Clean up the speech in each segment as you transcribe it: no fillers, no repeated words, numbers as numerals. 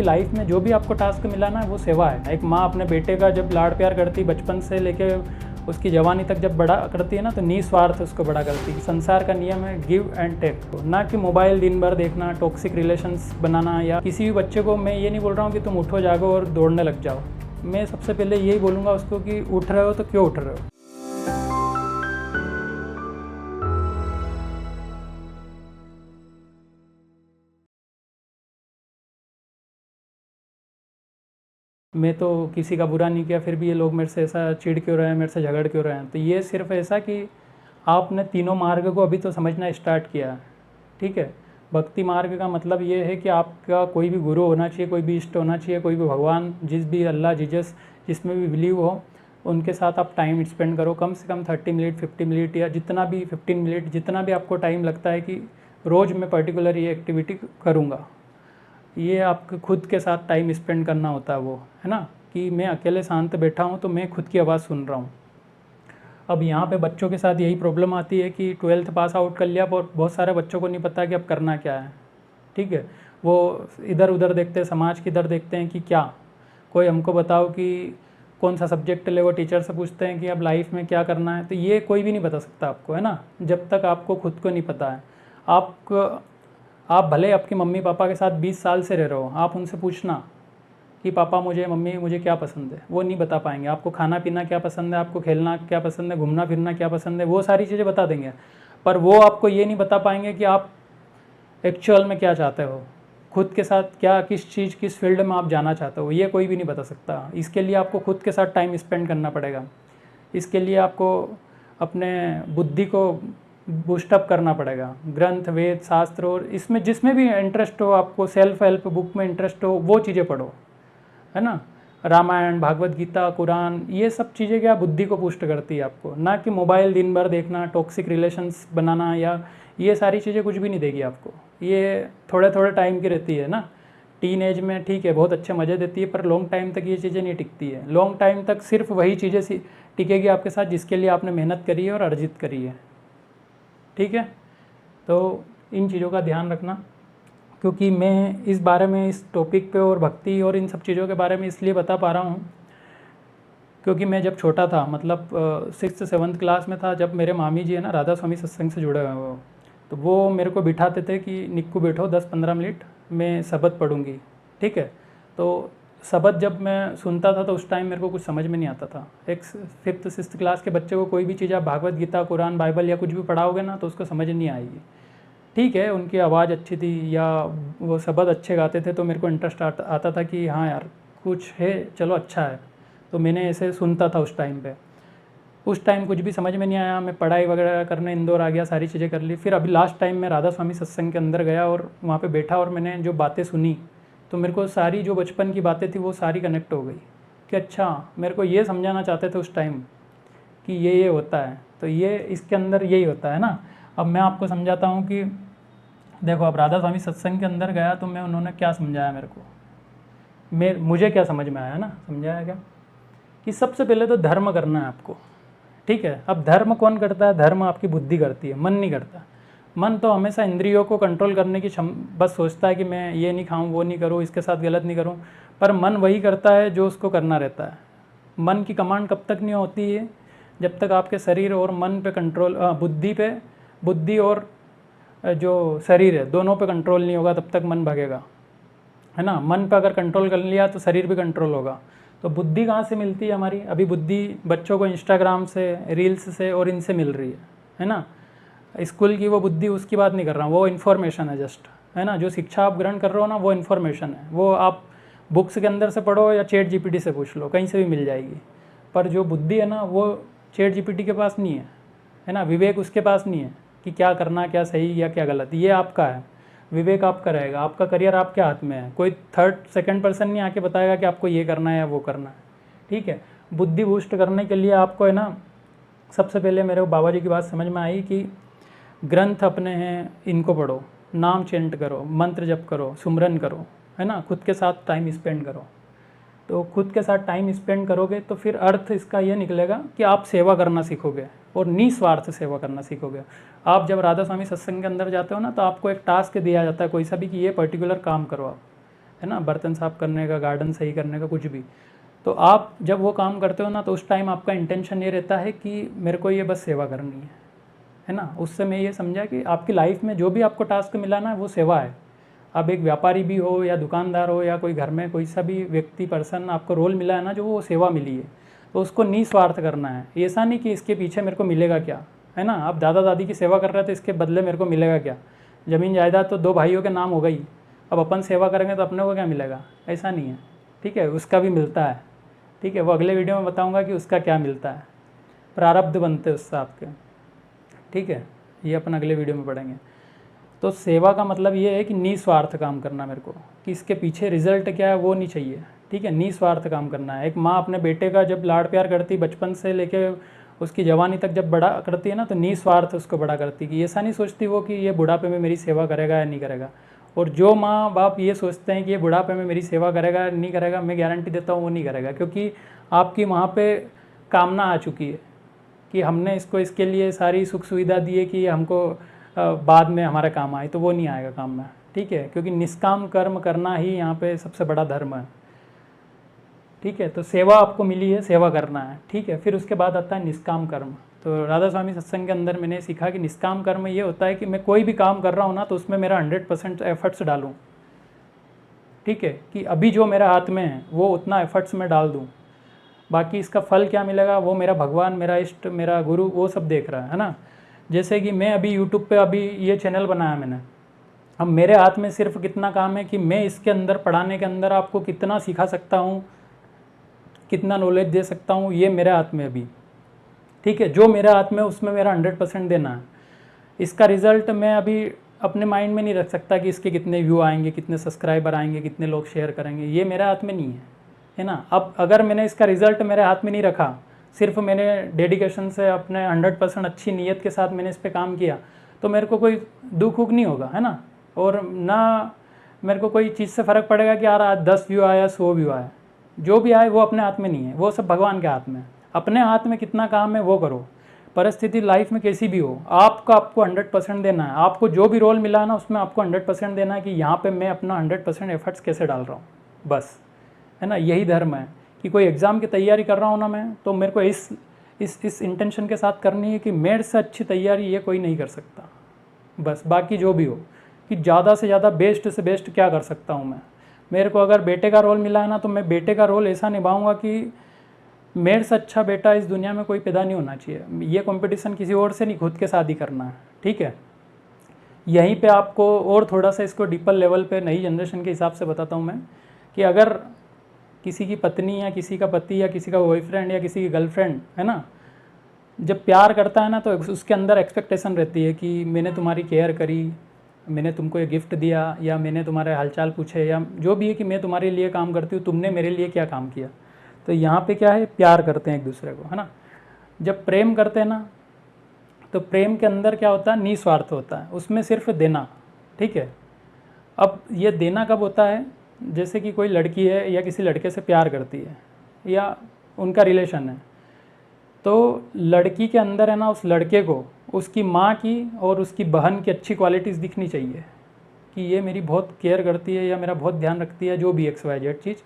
Life में जो भी आपको टास्क मिला ना वो सेवा है। एक माँ अपने बेटे का जब लाड़ प्यार करती बचपन से लेके उसकी जवानी तक जब बड़ा करती है ना, तो निस्वार्थ उसको बड़ा करती है। संसार का नियम है गिव एंड टेक, ना कि मोबाइल दिन भर देखना, टॉक्सिक रिलेशंस बनाना। या किसी भी बच्चे को मैं ये नहीं बोल रहा हूँ कि तुम उठो जागो और दौड़ने लग जाओ। मैं सबसे पहले यही बोलूँगा उसको कि उठ रहे हो तो क्यों उठ रहे हो। मैं तो किसी का बुरा नहीं किया, फिर भी ये लोग मेरे से ऐसा चिढ़ क्यों रहे हैं, मेरे से झगड़ क्यों रहे हैं। तो ये सिर्फ ऐसा कि आपने तीनों मार्ग को अभी तो समझना स्टार्ट किया है, ठीक है। भक्ति मार्ग का मतलब ये है कि आपका कोई भी गुरु होना चाहिए, कोई भी इष्ट होना चाहिए, कोई भी भगवान, जिस भी अल्लाह जीजस जिसमें भी बिलीव हो, उनके साथ आप टाइम स्पेंड करो। कम से कम 30 मिनट 50 मिनट या जितना भी 15 मिनट जितना भी आपको टाइम लगता है कि रोज़ मैं पर्टिकुलर ये एक्टिविटी करूँगा। ये आपको खुद के साथ टाइम स्पेंड करना होता है, वो है ना, कि मैं अकेले शांत बैठा हूँ तो मैं खुद की आवाज़ सुन रहा हूँ। अब यहाँ पे बच्चों के साथ यही प्रॉब्लम आती है कि 12th पास आउट कर लिया पर बहुत सारे बच्चों को नहीं पता कि अब करना क्या है, ठीक है। वो इधर उधर देखते हैं, समाज की इधर देखते हैं कि क्या कोई हमको बताओ कि कौन सा सब्जेक्ट ले, वो टीचर से पूछते हैं कि अब लाइफ में क्या करना है। तो ये कोई भी नहीं बता सकता आपको, है ना, जब तक आपको खुद को नहीं पता है। आप भले आपकी मम्मी पापा के साथ 20 साल से रह रहे हो, आप उनसे पूछना कि पापा मम्मी मुझे क्या पसंद है, वो नहीं बता पाएंगे। आपको खाना पीना क्या पसंद है, आपको खेलना क्या पसंद है, घूमना फिरना क्या पसंद है, वो सारी चीज़ें बता देंगे। पर वो आपको ये नहीं बता पाएंगे कि आप एक्चुअल में क्या चाहते हो, खुद के साथ क्या, किस चीज़, किस फील्ड में आप जाना चाहते हो, ये कोई भी नहीं बता सकता। इसके लिए आपको खुद के साथ टाइम स्पेंड करना पड़ेगा। इसके लिए आपको अपने बुद्धि को बूस्टअप करना पड़ेगा। ग्रंथ, वेद, शास्त्र और इसमें जिसमें भी इंटरेस्ट हो, आपको सेल्फ हेल्प बुक में इंटरेस्ट हो, वो चीज़ें पढ़ो, है ना। रामायण, भागवत गीता, कुरान, ये सब चीज़ें क्या बुद्धि को पुष्ट करती है आपको, ना कि मोबाइल दिन भर देखना, टॉक्सिक रिलेशंस बनाना, या ये सारी चीज़ें कुछ भी नहीं देगी आपको। ये थोड़े थोड़े टाइम की रहती है ना, टीन एज में ठीक है बहुत अच्छे मज़े देती है, पर लॉन्ग टाइम तक ये चीज़ें नहीं टिकती है। लॉन्ग टाइम तक सिर्फ वही चीज़ें टिकेगी आपके साथ जिसके लिए आपने मेहनत करी है और अर्जित करी है, ठीक है। तो इन चीज़ों का ध्यान रखना, क्योंकि मैं इस बारे में, इस टॉपिक पे और भक्ति और इन सब चीज़ों के बारे में इसलिए बता पा रहा हूँ क्योंकि मैं जब छोटा था, मतलब 6th-7th क्लास में था, जब मेरे मामी जी है ना राधा स्वामी सत्संग से जुड़े हुए हैं वो, तो वो मेरे को बिठाते थे कि निक्कू बैठो 10-15 मिनट मैं शबद पढ़ूँगी, ठीक है। तो शबद जब मैं सुनता था तो उस टाइम मेरे को कुछ समझ में नहीं आता था। एक 5th-6th क्लास के बच्चे को कोई भी चीज़ आप भागवत गीता, कुरान, बाइबल या कुछ भी पढ़ाओगे ना तो उसको समझ नहीं आएगी, ठीक है। उनकी आवाज़ अच्छी थी या वो शब्द अच्छे गाते थे तो मेरे को इंटरेस्ट आता था कि हाँ यार कुछ है, चलो अच्छा है। तो मैंने ऐसे सुनता था उस टाइम पे। उस टाइम कुछ भी समझ में नहीं आया, मैं पढ़ाई वगैरह करने इंदौर आ गया, सारी चीज़ें कर ली। फिर अभी लास्ट टाइम मैं राधा स्वामी सत्संग के अंदर गया और वहाँ पे बैठा और मैंने जो बातें सुनी तो मेरे को सारी जो बचपन की बातें थी वो सारी कनेक्ट हो गई कि अच्छा मेरे को ये समझाना चाहते थे उस टाइम कि ये होता है, तो ये इसके अंदर यही होता है ना। अब मैं आपको समझाता हूँ कि देखो, अब राधा स्वामी सत्संग के अंदर गया तो मैं उन्होंने क्या समझाया मेरे को, मुझे क्या समझ में आया ना, समझाया क्या कि सबसे पहले तो धर्म करना है आपको, ठीक है। अब धर्म कौन करता है, धर्म आपकी बुद्धि करती है, मन नहीं करता। मन तो हमेशा इंद्रियों को कंट्रोल करने की बस सोचता है कि मैं ये नहीं खाऊं, वो नहीं करूं, इसके साथ गलत नहीं करूं। पर मन वही करता है जो उसको करना रहता है। मन की कमांड कब तक नहीं होती है, जब तक आपके शरीर और मन पे कंट्रोल, बुद्धि और जो शरीर है दोनों पे कंट्रोल नहीं होगा तब तक मन भागेगा, है ना। मन पे अगर कंट्रोल कर लिया तो शरीर भी कंट्रोल होगा। तो बुद्धि कहाँ से मिलती है हमारी, अभी बुद्धि बच्चों को इंस्टाग्राम से, रील्स से और इनसे मिल रही है ना। स्कूल की वो बुद्धि उसकी बात नहीं कर रहा हूँ, वो इन्फॉर्मेशन है जस्ट, है ना। जो शिक्षा आप ग्रहण कर रहे हो ना वो इन्फॉर्मेशन है, वो आप बुक्स के अंदर से पढ़ो या चैट जीपीटी से पूछ लो, कहीं से भी मिल जाएगी। पर जो बुद्धि है ना वो चैट जीपीटी के पास नहीं है ना। विवेक उसके पास नहीं है कि क्या करना, क्या सही या क्या गलत, ये आपका है। विवेक आपका रहेगा, आपका करियर आपके हाथ में है। कोई थर्ड सेकंड पर्सन नहीं आके बताएगा कि आपको ये करना है या वो करना है, ठीक है। बुद्धि बूस्ट करने के लिए आपको है ना, सबसे पहले मेरे को बाबा जी की बात समझ में आई कि ग्रंथ अपने हैं इनको पढ़ो, नाम चैंट करो, मंत्र जप करो, सुमरन करो, है ना। खुद के साथ टाइम स्पेंड करो। तो खुद के साथ टाइम स्पेंड करोगे तो फिर अर्थ इसका ये निकलेगा कि आप सेवा करना सीखोगे और निस्वार्थ सेवा करना सीखोगे। आप जब राधा स्वामी सत्संग के अंदर जाते हो ना तो आपको एक टास्क दिया जाता है कोई सा भी कि ये पर्टिकुलर काम करो आप, है ना, बर्तन साफ़ करने का, गार्डन सही करने का, कुछ भी। तो आप जब वो काम करते हो ना, तो उस टाइम आपका इंटेंशन ये रहता है कि मेरे को ये बस सेवा करनी है ना। उससे मैं ये समझा कि आपकी लाइफ में जो भी आपको टास्क मिला ना, वो सेवा है। अब एक व्यापारी भी हो या दुकानदार हो या कोई घर में कोई सा भी व्यक्ति पर्सन आपको रोल मिला है ना, जो वो सेवा मिली है, तो उसको निस्वार्थ करना है। ऐसा नहीं कि इसके पीछे मेरे को मिलेगा क्या, है ना। आप दादा दादी की सेवा कर रहे हैं तो इसके बदले मेरे को मिलेगा क्या। ज़मीन जायदाद तो 2 भाइयों के नाम हो गई, अब अपन सेवा करेंगे तो अपने को क्या मिलेगा, ऐसा नहीं है। ठीक है, उसका भी मिलता है। ठीक है, वो अगले वीडियो में बताऊंगा कि उसका क्या मिलता है, प्रारब्ध बनते उससे आपके। ठीक है, ये अपन अगले वीडियो में पढ़ेंगे। तो सेवा का मतलब ये है कि निस्वार्थ काम करना, मेरे को कि इसके पीछे रिजल्ट क्या है वो नहीं चाहिए। ठीक है, निस्वार्थ काम करना है। एक माँ अपने बेटे का जब लाड़ प्यार करती, बचपन से लेके उसकी जवानी तक जब बड़ा करती है ना, तो निस्वार्थ उसको बड़ा करती, कि ऐसा नहीं सोचती वो कि ये बुढ़ापे में मेरी सेवा करेगा या नहीं करेगा। और जो माँ बाप ये सोचते हैं कि ये बुढ़ापे में मेरी सेवा करेगा या नहीं करेगा, मैं गारंटी देता हूँ वो नहीं करेगा, क्योंकि आपकी वहाँ पे कामना आ चुकी है कि हमने इसको इसके लिए सारी सुख सुविधा दी है कि हमको बाद में हमारा काम आए, तो वो नहीं आएगा काम में। ठीक है, क्योंकि निष्काम कर्म करना ही यहाँ पे सबसे बड़ा धर्म है। ठीक है, तो सेवा आपको मिली है, सेवा करना है। ठीक है, फिर उसके बाद आता है निष्काम कर्म। तो राधा स्वामी सत्संग के अंदर मैंने सीखा कि निष्काम कर्म ये होता है कि मैं कोई भी काम कर रहा हूँ ना, तो उसमें मेरा 100% एफर्ट्स डालूँ। ठीक है, कि अभी जो मेरे हाथ में है वो उतना एफर्ट्स में डाल दूँ, बाकी इसका फल क्या मिलेगा वो मेरा भगवान, मेरा इष्ट, मेरा गुरु वो सब देख रहा है ना। जैसे कि मैं अभी यूट्यूब पे अभी ये चैनल बनाया मैंने, अब मेरे हाथ में सिर्फ कितना काम है कि मैं इसके अंदर पढ़ाने के अंदर आपको कितना सिखा सकता हूँ, कितना नॉलेज दे सकता हूँ, ये मेरे हाथ में अभी। ठीक है, जो मेरे हाथ में उसमें मेरा 100% देना है। इसका रिज़ल्ट मैं अभी अपने माइंड में नहीं रख सकता कि इसके कितने व्यू आएंगे, कितने सब्सक्राइबर आएंगे, कितने लोग शेयर करेंगे, ये मेरे हाथ में नहीं है ना। अब अगर मैंने इसका रिज़ल्ट मेरे हाथ में नहीं रखा, सिर्फ मैंने डेडिकेशन से अपने 100% अच्छी नीयत के साथ मैंने इस पर काम किया, तो मेरे को कोई दुख उख नहीं होगा, है ना। और ना मेरे को कोई चीज़ से फ़र्क पड़ेगा कि यार आज 10 व्यू आया, 100 व्यू आया, जो भी आए वो अपने हाथ में नहीं है, वो सब भगवान के हाथ में है। अपने हाथ में कितना काम है वो करो। परिस्थिति लाइफ में कैसी भी हो, आपको 100% देना है। आपको जो भी रोल मिला है ना, उसमें आपको 100% देना है कि यहाँ पे मैं अपना 100% एफर्ट्स कैसे डाल रहा हूँ, बस, है ना। यही धर्म है कि कोई एग्ज़ाम की तैयारी कर रहा हूँ ना मैं, तो मेरे को इस इंटेंशन के साथ करनी है कि मेरे से अच्छी तैयारी ये कोई नहीं कर सकता, बस। बाकी जो भी हो कि ज़्यादा से ज़्यादा बेस्ट से बेस्ट क्या कर सकता हूँ मैं। मेरे को अगर बेटे का रोल मिला है ना, तो मैं बेटे का रोल ऐसा निभाऊंगा कि मेरे से अच्छा बेटा इस दुनिया में कोई पैदा नहीं होना चाहिए। ये कंपटीशन किसी और से नहीं, खुद के साथ ही करना है। ठीक है, यहीं पे आपको और थोड़ा सा इसको डीपर लेवल पे नई जनरेशन के हिसाब से बताता हूँ मैं, कि अगर किसी की पत्नी या किसी का पति या किसी का बॉयफ्रेंड या किसी की गर्लफ्रेंड, है ना, जब प्यार करता है ना, तो उसके अंदर एक्सपेक्टेशन रहती है कि मैंने तुम्हारी केयर करी, मैंने तुमको ये गिफ्ट दिया, या मैंने तुम्हारे हालचाल पूछे, या जो भी है कि मैं तुम्हारे लिए काम करती हूँ, तुमने मेरे लिए क्या काम किया। तो यहाँ पे क्या है, प्यार करते हैं एक दूसरे को, है ना। जब प्रेम करते हैं ना, तो प्रेम के अंदर क्या होता है, निस्वार्थ होता है, उसमें सिर्फ देना। ठीक है, अब ये देना कब होता है, जैसे कि कोई लड़की है या किसी लड़के से प्यार करती है या उनका रिलेशन है, तो लड़की के अंदर है ना, उस लड़के को उसकी माँ की और उसकी बहन की अच्छी क्वालिटीज़ दिखनी चाहिए, कि ये मेरी बहुत केयर करती है या मेरा बहुत ध्यान रखती है, जो भी XYZ चीज़,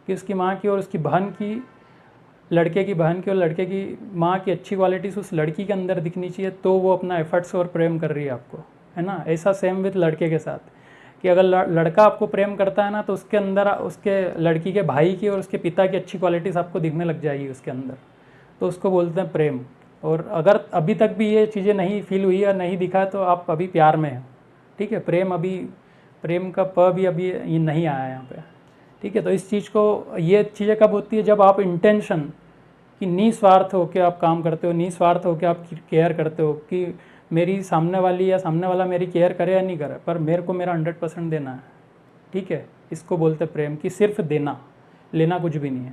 कि उसकी माँ की और उसकी बहन की, लड़के की बहन की और लड़के की माँ की अच्छी क्वालिटीज़ उस लड़की के अंदर दिखनी चाहिए, तो वो अपना एफर्ट्स और प्रेम कर रही है आपको, है ना। ऐसा सेम विथ लड़के के साथ, कि अगर लड़का आपको प्रेम करता है ना, तो उसके अंदर उसके लड़की के भाई की और उसके पिता की अच्छी क्वालिटीज़ आपको दिखने लग जाएगी उसके अंदर, तो उसको बोलते हैं प्रेम। और अगर अभी तक भी ये चीज़ें नहीं फील हुई या नहीं दिखा, तो आप अभी प्यार में हैं। ठीक है, प्रेम का प भी अभी ये नहीं आया यहाँ पे। ठीक है, तो इस चीज़ को, ये चीज़ें कब होती है, जब आप इंटेंशन कि निस्वार्थ हो के आप काम करते हो, निस्वार्थ हो के आप केयर करते हो, कि मेरी सामने वाली या सामने वाला मेरी केयर करे या नहीं करे, पर मेरे को मेरा 100% देना है। ठीक है, इसको बोलते प्रेम, कि सिर्फ देना, लेना कुछ भी नहीं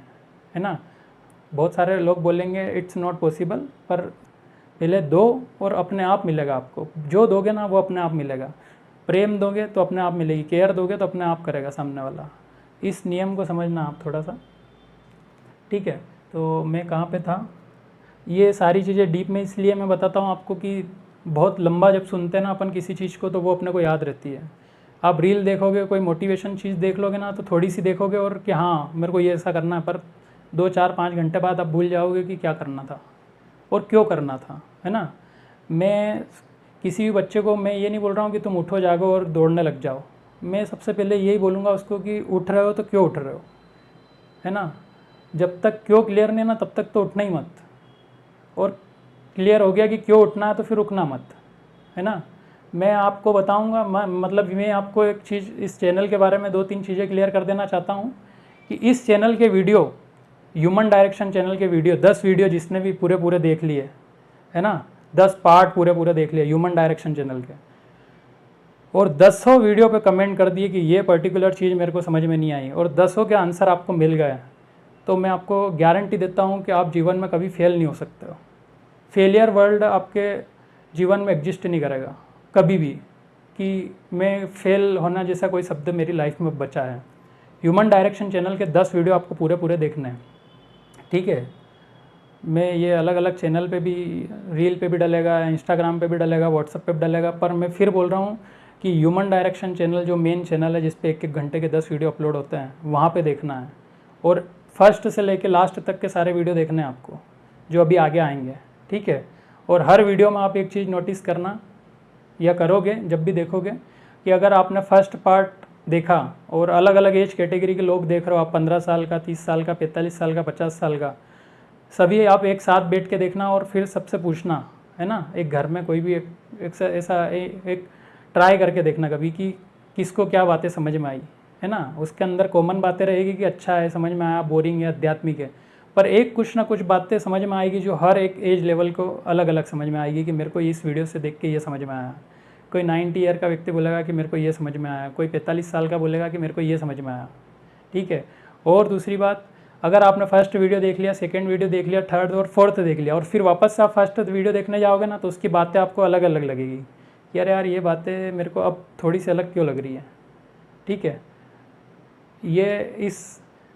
है ना। बहुत सारे लोग बोलेंगे इट्स नॉट पॉसिबल, पर पहले दो और अपने आप मिलेगा आपको। जो दोगे ना वो अपने आप मिलेगा। प्रेम दोगे तो अपने आप मिलेगी, केयर दोगे तो अपने आप करेगा सामने वाला। इस नियम को समझना आप थोड़ा सा। ठीक है, तो मैं कहाँ पे था, ये सारी चीज़ें डीप में इसलिए मैं बताता हूँ आपको कि बहुत लंबा जब सुनते हैं ना अपन किसी चीज़ को, तो वो अपने को याद रहती है। आप रील देखोगे, कोई मोटिवेशन चीज़ देख लोगे ना तो थोड़ी सी देखोगे और कि हाँ मेरे को ये ऐसा करना है, पर 2 4 5 घंटे बाद आप भूल जाओगे कि क्या करना था और क्यों करना था, है ना। मैं किसी भी बच्चे को मैं ये नहीं बोल रहा हूँ कि तुम उठो जागो और दौड़ने लग जाओ। मैं सबसे पहले यही बोलूँगा उसको कि उठ रहे हो तो क्यों उठ रहे हो, है ना। जब तक क्यों क्लियर नहीं ना तब तक तो उठना ही मत, और क्लियर हो गया कि क्यों उठना है तो फिर रुकना मत, है ना। मैं आपको बताऊंगा, मतलब मैं आपको एक चीज़ इस चैनल के बारे में 2 3 चीज़ें क्लियर कर देना चाहता हूँ कि इस चैनल के वीडियो, ह्यूमन डायरेक्शन चैनल के वीडियो 10 वीडियो जिसने भी पूरे पूरे देख लिए, है ना, 10 पार्ट पूरे पूरे देख लिए ह्यूमन डायरेक्शन चैनल के, और 10 वीडियो पे कमेंट कर दिए कि ये पर्टिकुलर चीज़ मेरे को समझ में नहीं आई और 10 के आंसर आपको मिल गए, तो मैं आपको गारंटी देता हूँ कि आप जीवन में कभी फेल नहीं हो सकते हो। फेलियर वर्ड आपके जीवन में एग्जिस्ट नहीं करेगा कभी भी, कि मैं फेल होना जैसा कोई शब्द मेरी लाइफ में बचा है। ह्यूमन डायरेक्शन चैनल के 10 वीडियो आपको पूरे पूरे देखने हैं, ठीक है। मैं ये अलग अलग चैनल पे भी, रील पे भी डलेगा, इंस्टाग्राम पे भी डलेगा, व्हाट्सएप पे भी डलेगा, पर मैं फिर बोल रहा हूँ कि ह्यूमन डायरेक्शन चैनल जो मेन चैनल है जिस पे 1 1 घंटे के 10 वीडियो अपलोड होते हैं, वहाँ पे देखना है, और फर्स्ट से लेके लास्ट तक के सारे वीडियो देखने हैं आपको जो अभी आगे आएंगे, ठीक है। और हर वीडियो में आप एक चीज़ नोटिस करना या करोगे जब भी देखोगे कि अगर आपने फर्स्ट पार्ट देखा और अलग अलग एज कैटेगरी के लोग देख रहे हो, आप 15 साल का, 30 साल का, 45 साल का, 50 साल का, सभी आप एक साथ बैठ के देखना और फिर सबसे पूछना, है ना। एक घर में कोई भी एक ट्राई करके देखना कभी कि किसको क्या बातें समझ में आई, है ना। उसके अंदर कॉमन बातें रहेगी कि अच्छा है, समझ में आया, बोरिंग है, आध्यात्मिक है, पर एक कुछ ना कुछ बातें समझ में आएगी जो हर एक एज लेवल को अलग अलग समझ में आएगी कि मेरे को इस वीडियो से देख के ये समझ में आया। कोई 90 ईयर का व्यक्ति बोलेगा कि मेरे को ये समझ में आया, कोई 45 साल का बोलेगा कि मेरे को ये समझ में आया, ठीक है। और दूसरी बात, अगर आपने फर्स्ट वीडियो देख लिया, सेकंड वीडियो देख लिया, थर्ड और फोर्थ देख लिया, और फिर वापस से आप फर्स्ट वीडियो देखने जाओगे ना तो उसकी बातें आपको अलग अलग लगेगी कि यार यार ये बातें मेरे को अब थोड़ी सी अलग क्यों लग रही है, ठीक है। ये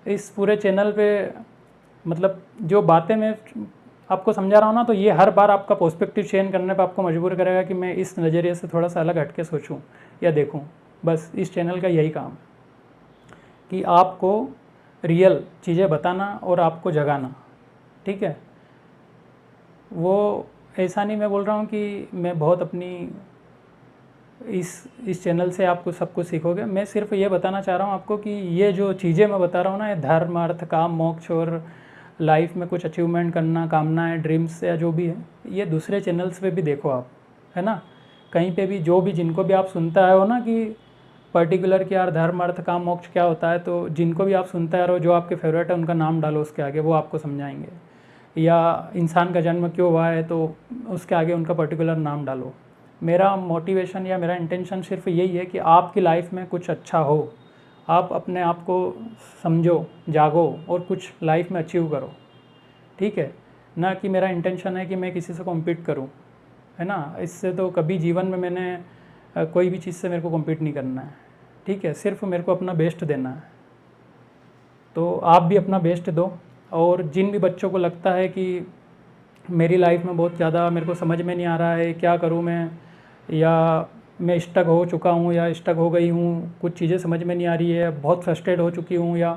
इस पूरे चैनल पे मतलब जो बातें मैं आपको समझा रहा हूँ ना, तो ये हर बार आपका पर्सपेक्टिव चेंज करने पे आपको मजबूर करेगा कि मैं इस नज़रिए से थोड़ा सा अलग हट के सोचूँ या देखूँ। बस इस चैनल का यही काम है कि आपको रियल चीज़ें बताना और आपको जगाना, ठीक है। वो ऐसा नहीं मैं बोल रहा हूँ कि मैं बहुत अपनी इस चैनल से आपको सब कुछ सीखोगे, मैं सिर्फ ये बताना चाह रहा हूँ आपको कि ये जो चीज़ें मैं बता रहा हूँ ना, ये धर्म, अर्थ, काम, मोक्ष और लाइफ में कुछ अचीवमेंट करना, कामनाएं, ड्रीम्स या जो भी है, ये दूसरे चैनल्स पे भी देखो आप, है ना। कहीं पे भी जो भी जिनको भी आप सुनता है हो ना कि पर्टिकुलर कि यार धर्म, अर्थ, काम, मोक्ष क्या होता है, तो जिनको भी आप सुनता है रहो, जो आपके फेवरेट है उनका नाम डालो उसके आगे, वो आपको समझाएंगे। या इंसान का जन्म क्यों हुआ है तो उसके आगे उनका पर्टिकुलर नाम डालो। मेरा मोटिवेशन या मेरा इंटेंशन सिर्फ यही है कि आपकी लाइफ में कुछ अच्छा हो, आप अपने आप को समझो, जागो और कुछ लाइफ में अचीव करो, ठीक है। ना कि मेरा इंटेंशन है कि मैं किसी से कॉम्पीट करूं, है ना। इससे तो कभी जीवन में मैंने कोई भी चीज़ से मेरे को कॉम्पीट नहीं करना है, ठीक है। सिर्फ मेरे को अपना बेस्ट देना है, तो आप भी अपना बेस्ट दो। और जिन भी बच्चों को लगता है कि मेरी लाइफ में बहुत ज़्यादा मेरे को समझ में नहीं आ रहा है, क्या करूँ मैं, या मैं स्टक हो चुका हूँ या स्टक हो गई हूँ, कुछ चीज़ें समझ में नहीं आ रही है, बहुत फ्रस्ट्रेट हो चुकी हूँ, या